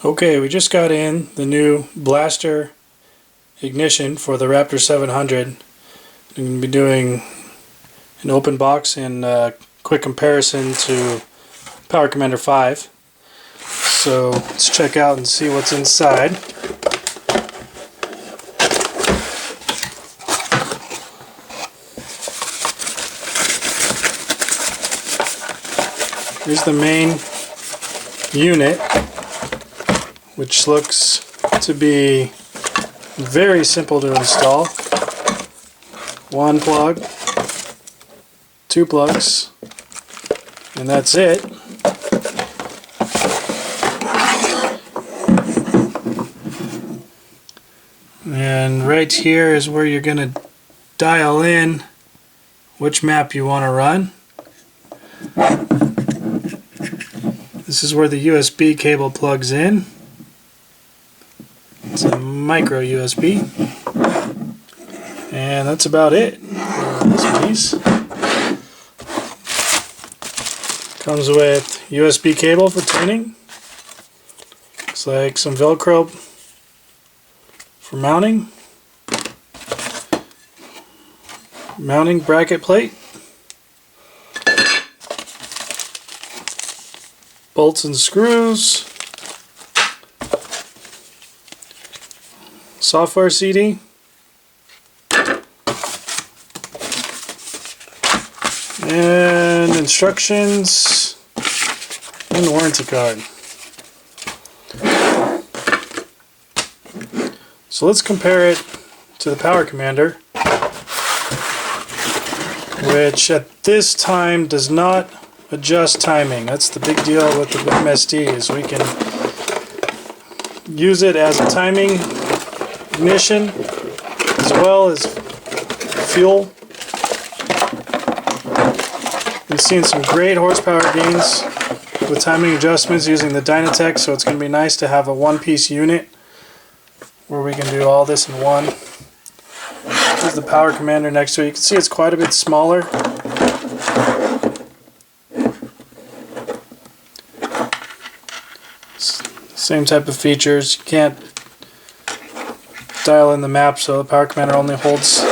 Okay, we just got in the new Blaster ignition for the Raptor 700. I'm going to be doing an open box and a quick comparison to Power Commander 5. So let's check out and see what's inside. Here's the main unit, which looks to be very simple to install. One plug, two plugs, and that's it. And right here is where you're going to dial in which map you want to run. This is where the USB cable plugs in. It's a micro USB. And that's about it for this piece. Comes with USB cable for tuning. Looks like some Velcro for mounting. Mounting bracket plate. Bolts and screws. Software CD. And instructions and warranty card. So let's compare it to the Power Commander, which at this time does not adjust timing. That's the big deal with the MSD, is we can use it as a timing ignition as well as fuel. We've seen some great horsepower gains with timing adjustments using the Dynatech, so it's going to be nice to have a one-piece unit where we can do all this in one. Here's the Power Commander next to it. You can see it's quite a bit smaller. Same type of features. You can't dial in the map, so the Power Commander only holds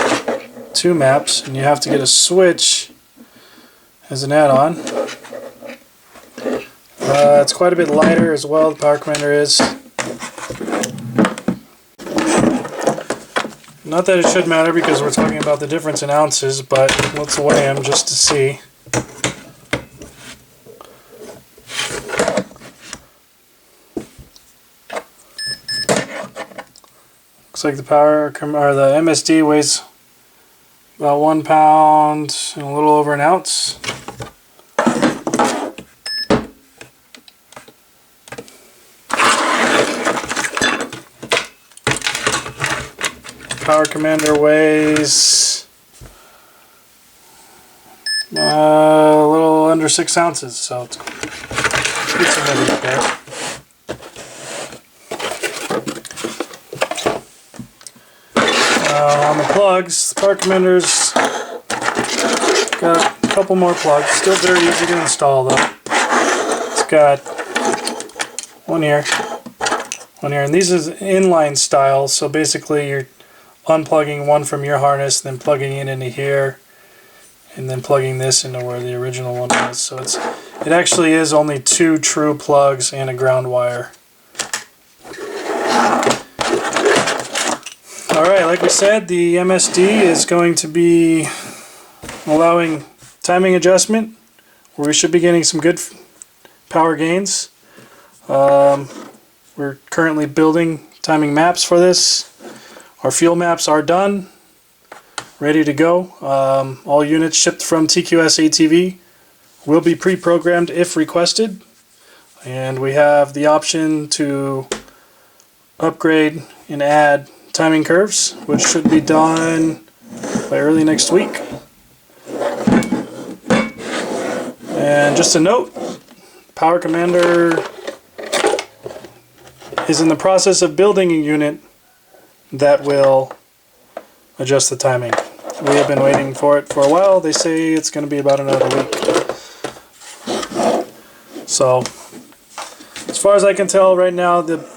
2 maps, and you have to get a switch as an add-on. It's quite a bit lighter as well, the Power Commander is. Not that it should matter because we're talking about the difference in ounces, but let's weigh them just to see. Looks like the the MSD weighs about 1 pound and a little over an ounce. Power Commander weighs a little under 6 ounces, so it's good significant there. On the plugs, the Power Commander's got a couple more plugs. Still very easy to install though. It's got one here, and these is inline style, so basically you're unplugging one from your harness, then plugging it into here, and then plugging this into where the original one was. So it actually is only 2 true plugs and a ground wire. Alright, like we said, the MSD is going to be allowing timing adjustment, where we should be getting some good power gains. We're currently building timing maps for this. Our fuel maps are done, ready to go. All units shipped from TQS ATV will be pre-programmed if requested, and we have the option to upgrade and add timing curves, which should be done by early next week. And just a note, Power Commander is in the process of building a unit that will adjust the timing. We have been waiting for it for a while. They say it's going to be about another week. So, as far as I can tell right now, the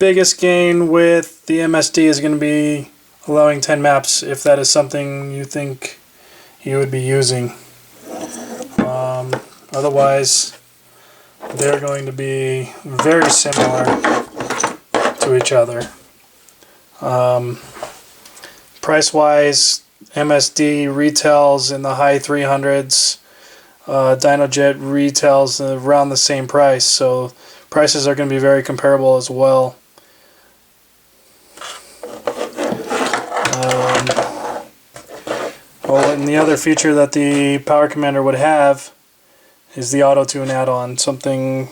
biggest gain with the MSD is going to be allowing 10 maps, if that is something you think you would be using. Otherwise, they're going to be very similar to each other. Price-wise, MSD retails in the high 300s. DynoJet retails around the same price, so prices are going to be very comparable as well. And the other feature that the Power Commander would have is the auto-tune add-on, something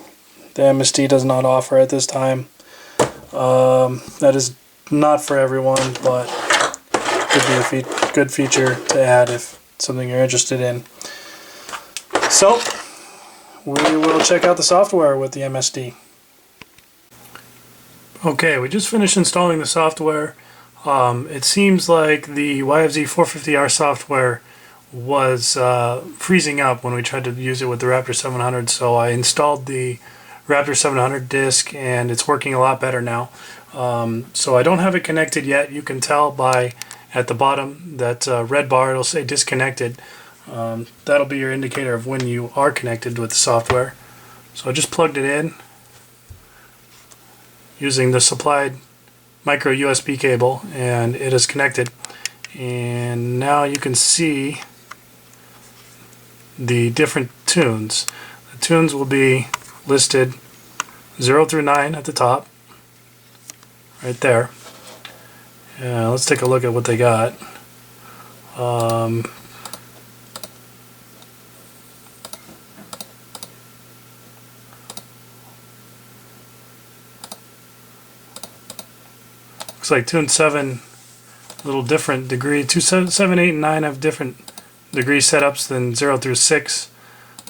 the MSD does not offer at this time. That is not for everyone, but could be a good feature to add if it's something you're interested in. So, we will check out the software with the MSD. Okay, we just finished installing the software. It seems like the YFZ 450R software was freezing up when we tried to use it with the Raptor 700, so I installed the Raptor 700 disk and it's working a lot better now. So I don't have it connected yet. You can tell by at the bottom that red bar, it'll say disconnected. That'll be your indicator of when you are connected with the software. So I just plugged it in using the supplied micro USB cable and it is connected. And now you can see the different tunes. The tunes will be listed 0 through 9 at the top, right there. Let's take a look at what they got. Looks like tune 7, a little different degree. 7, 8, and 9 have different degree setups than 0 through 6.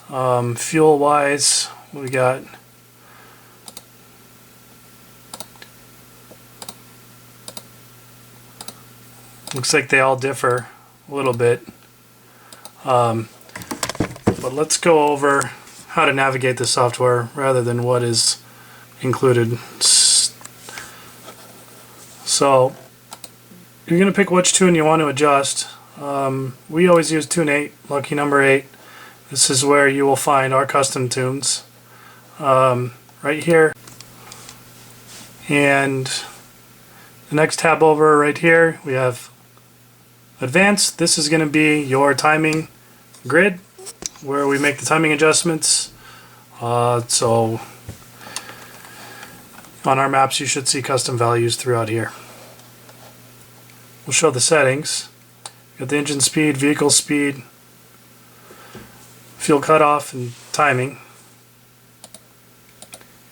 Fuel wise, we got looks like they all differ a little bit. But let's go over how to navigate the software rather than what is included. So you're going to pick which tune you want to adjust. We always use tune 8, lucky number 8. This is where you will find our custom tunes right here. And the next tab over right here we have Advanced. This is going to be your timing grid where we make the timing adjustments. So on our maps you should see custom values throughout here. We'll show the settings. Got the engine speed, vehicle speed, fuel cutoff, and timing.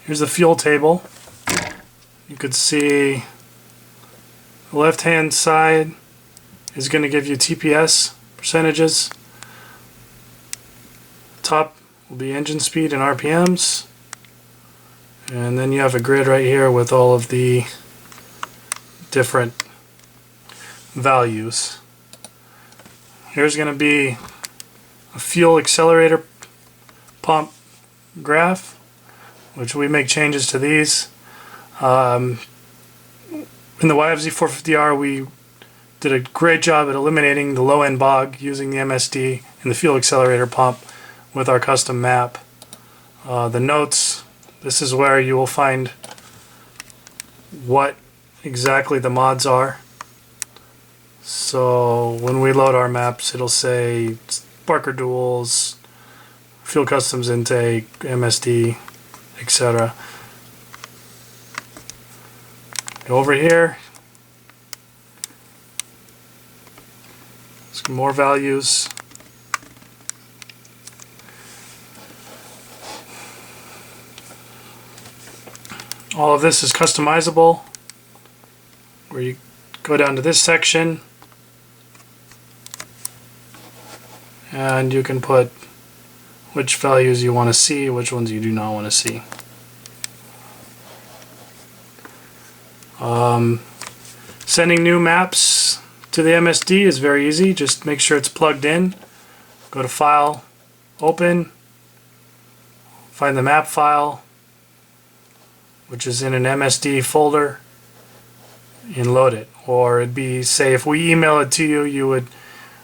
Here's the fuel table. You could see the left hand side is going to give you TPS percentages. Top will be engine speed and RPMs. And then you have a grid right here with all of the different values. Here's going to be a fuel accelerator pump graph, which we make changes to these. In the YFZ 450R we did a great job at eliminating the low end bog using the MSD and the fuel accelerator pump with our custom map. The notes, this is where you will find what exactly the mods are. So when we load our maps it'll say Barker Duals, Fuel Customs Intake, MSD, etc. Go over here, some more values. All of this is customizable, where you go down to this section and you can put which values you want to see, which ones you do not want to see. Sending new maps to the MSD is very easy. Just make sure it's plugged in. Go to File, Open, find the map file, which is in an MSD folder, and load it. Or it'd be, say, if we email it to you, you would,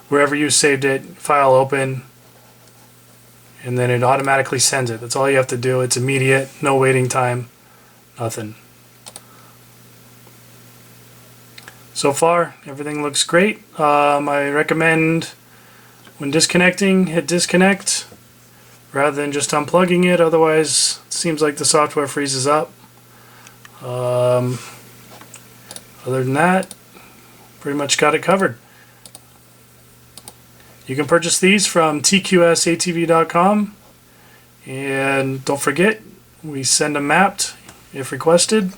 wherever you saved it, file open, and then it automatically sends it. That's all you have to do. It's immediate, no waiting time, nothing. So far, everything looks great. I recommend when disconnecting, hit disconnect rather than just unplugging it. Otherwise, it seems like the software freezes up. Other than that, pretty much got it covered. You can purchase these from tqsatv.com, and don't forget, we send them mapped if requested,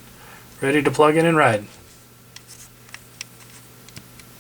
ready to plug in and ride.